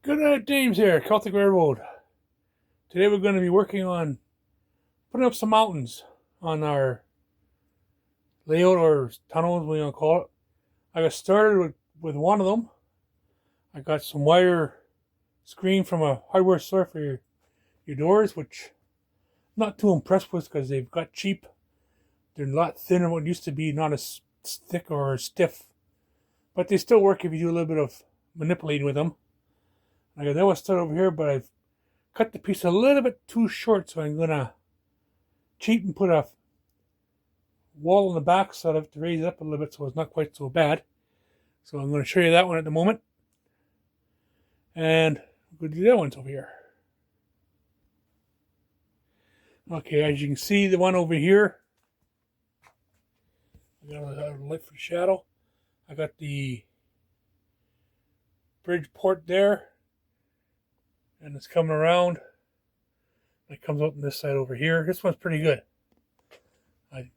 Good night, James here, Celtic Railroad. Today we're going to be working on putting up some mountains on our layout or tunnels, what you want to call it. I got started with one of them. I got some wire screen from a hardware store for your doors, which I'm not too impressed with because they've got cheap. They're a lot thinner than what it used to be, not as thick or stiff. But they still work if you do a little bit of manipulating with them. I got that one started over here, but I've cut the piece a little bit too short, so I'm going to cheat and put a wall on the back so I have to raise it up a little bit so it's not quite so bad. So I'm going to show you that one at the moment. And I'm going to do that one over here. Okay, as you can see, the one over here, I got a light for the shadow. I got the bridge port there, and it's coming around. It comes out on this side over here. This one's pretty good.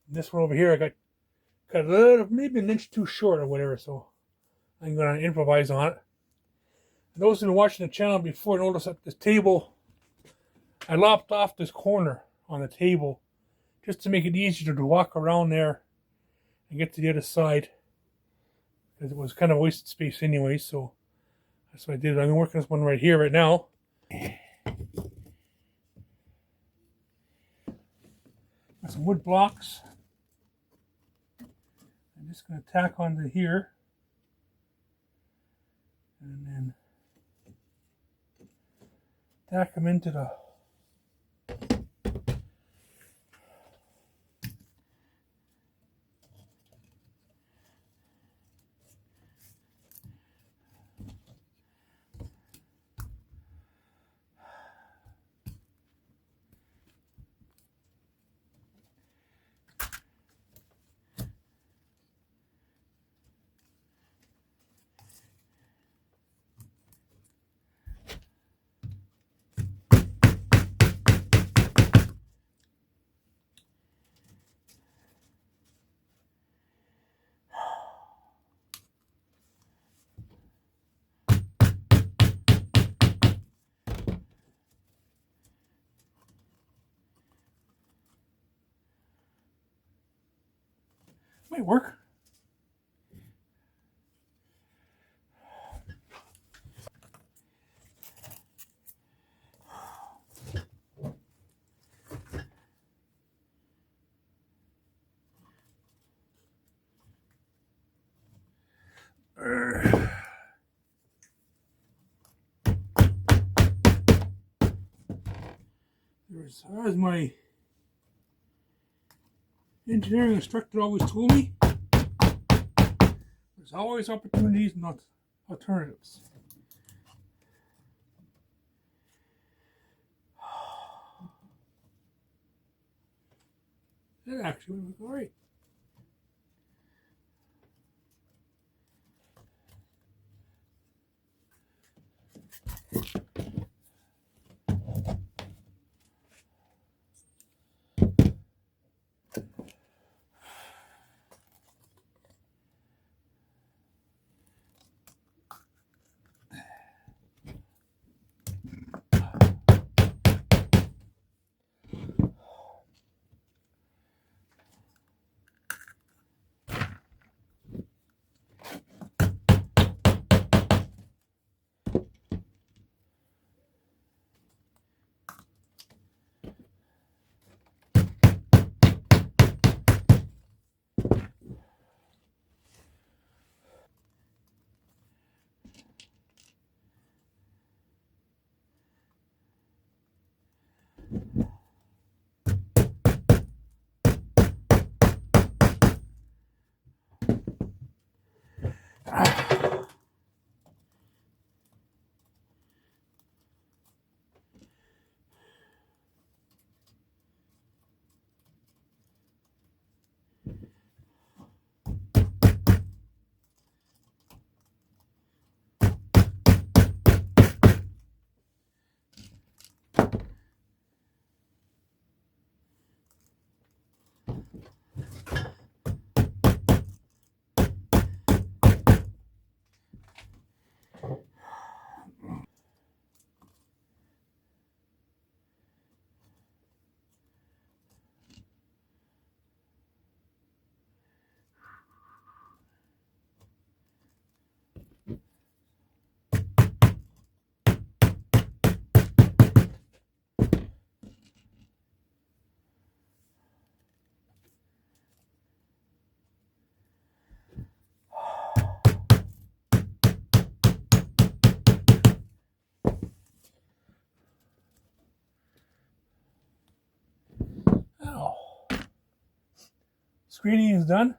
This one over here, I got a little, maybe an inch too short or whatever, so I'm going to improvise on it. And those who've been watching the channel before notice that this table, I lopped off this corner on the table just to make it easier to walk around there and get to the other side, because it was kind of wasted space anyway, so that's what I did. I'm working this one right here right now. Got some wood blocks. I'm just going to tack onto here, and then tack them into the might work. As my engineering instructor always told me, there's always opportunities, not alternatives. That actually would look alright. screening is done,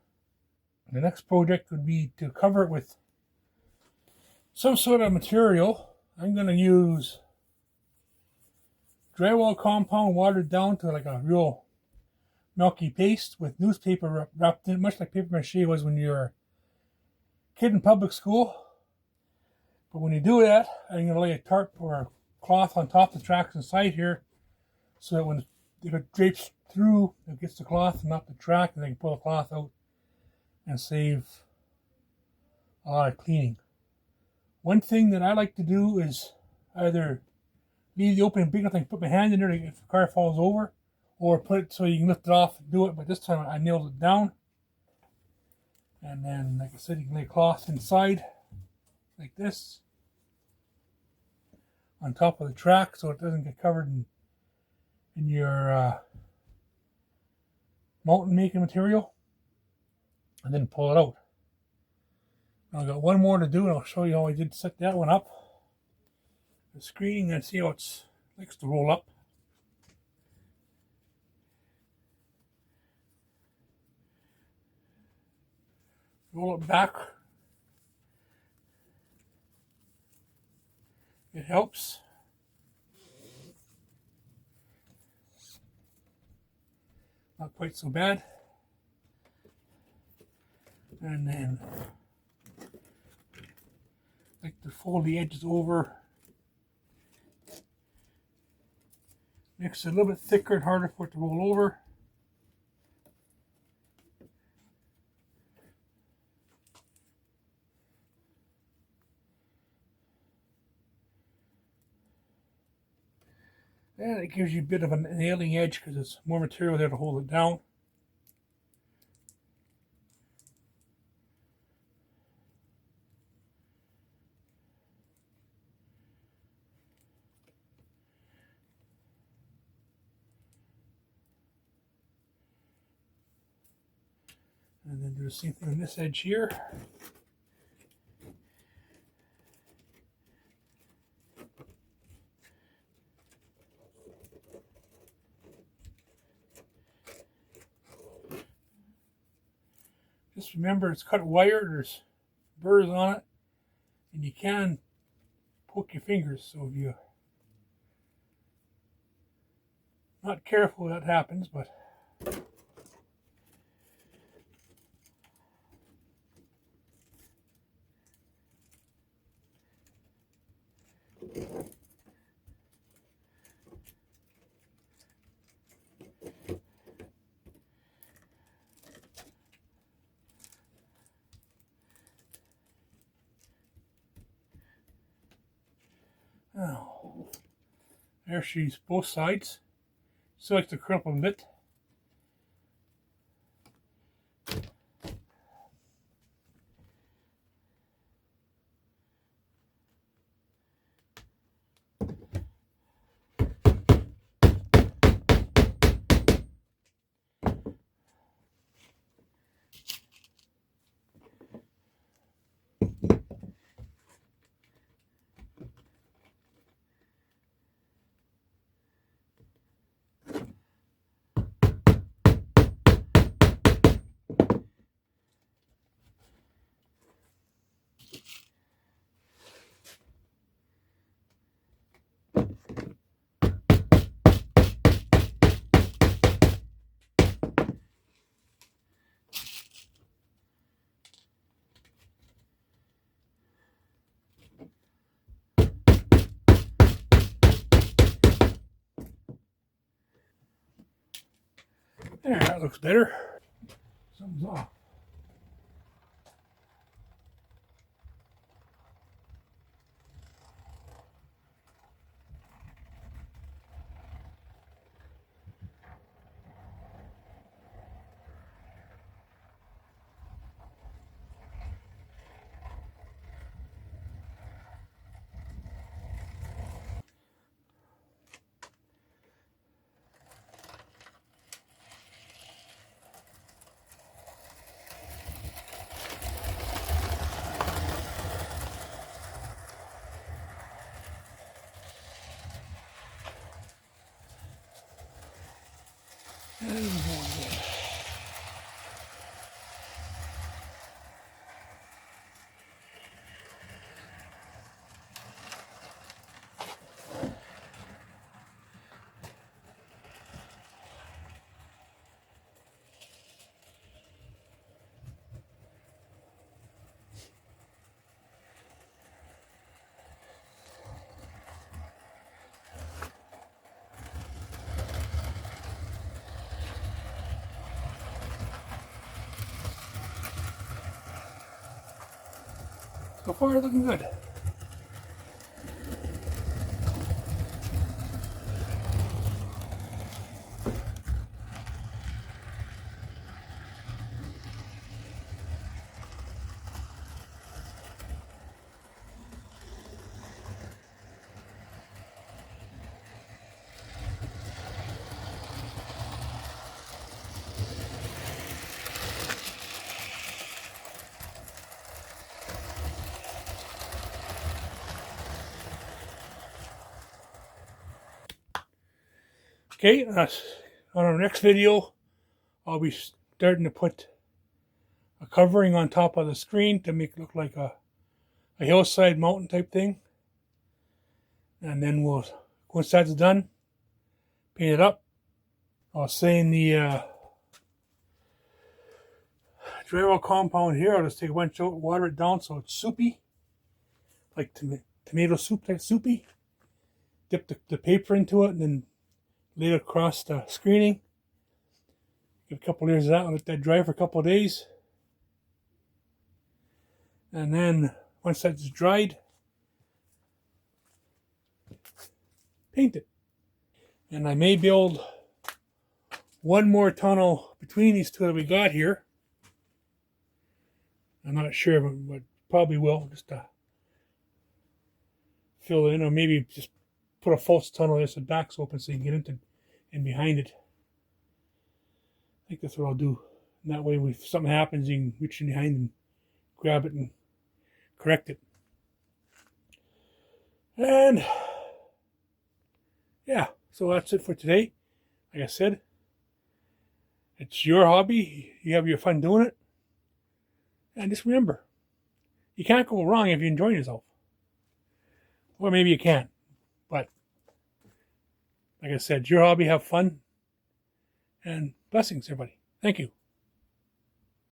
the next project would be to cover it with some sort of material. I'm going to use drywall compound watered down to like a real milky paste with newspaper wrapped in it, much like paper mache was when you were a kid in public school. But when you do that, I'm going to lay a tarp or a cloth on top of the tracks inside here, so that if it drapes through, it gets the cloth and not the track, and I can pull the cloth out and save a lot of cleaning. One thing that I like to do is either leave the opening big enough I can put my hand in there if the car falls over, or put it so you can lift it off and do it. But this time I nailed it down. And then, like I said, you can lay cloth inside like this on top of the track so it doesn't get covered in your mountain making material, and then pull it out. I've got one more to do, and I'll show you how I did set that one up. The screening, and see how it likes to roll up. Roll it back. It helps. Not quite so bad. And then like to fold the edges over. Makes it a little bit thicker and harder for it to roll over. And it gives you a bit of a nailing edge because there's more material there to hold it down. And then do the same thing on this edge here. Just remember, it's cut wire, there's burrs on it, and you can poke your fingers, so if you're not careful, that happens, but oh, there she's both sides. Still likes to curl up a bit. There, that looks better. Something's off. So far, it's looking good. Okay, on our next video, I'll be starting to put a covering on top of the screen to make it look like a hillside mountain type thing. And then once that's done, paint it up. I'll say in the drywall compound here, I'll just take a bunch of water it down so it's soupy, like tomato soup type soupy. Dip the paper into it and then lay it across the screening. Give a couple layers of that and let that dry for a couple of days. And then once that's dried, paint it. And I may build one more tunnel between these two that we got here. I'm not sure, but probably will, just to fill it in, or maybe just put a false tunnel there so the back's open so you can get into and behind it. I think that's what I'll do. And that way, if something happens, you can reach in behind and grab it and correct it. And yeah, so that's it for today. Like I said, it's your hobby. You have your fun doing it. And just remember, you can't go wrong if you enjoy yourself. Or maybe you can. But like I said, your hobby, have fun. And blessings, everybody. Thank you.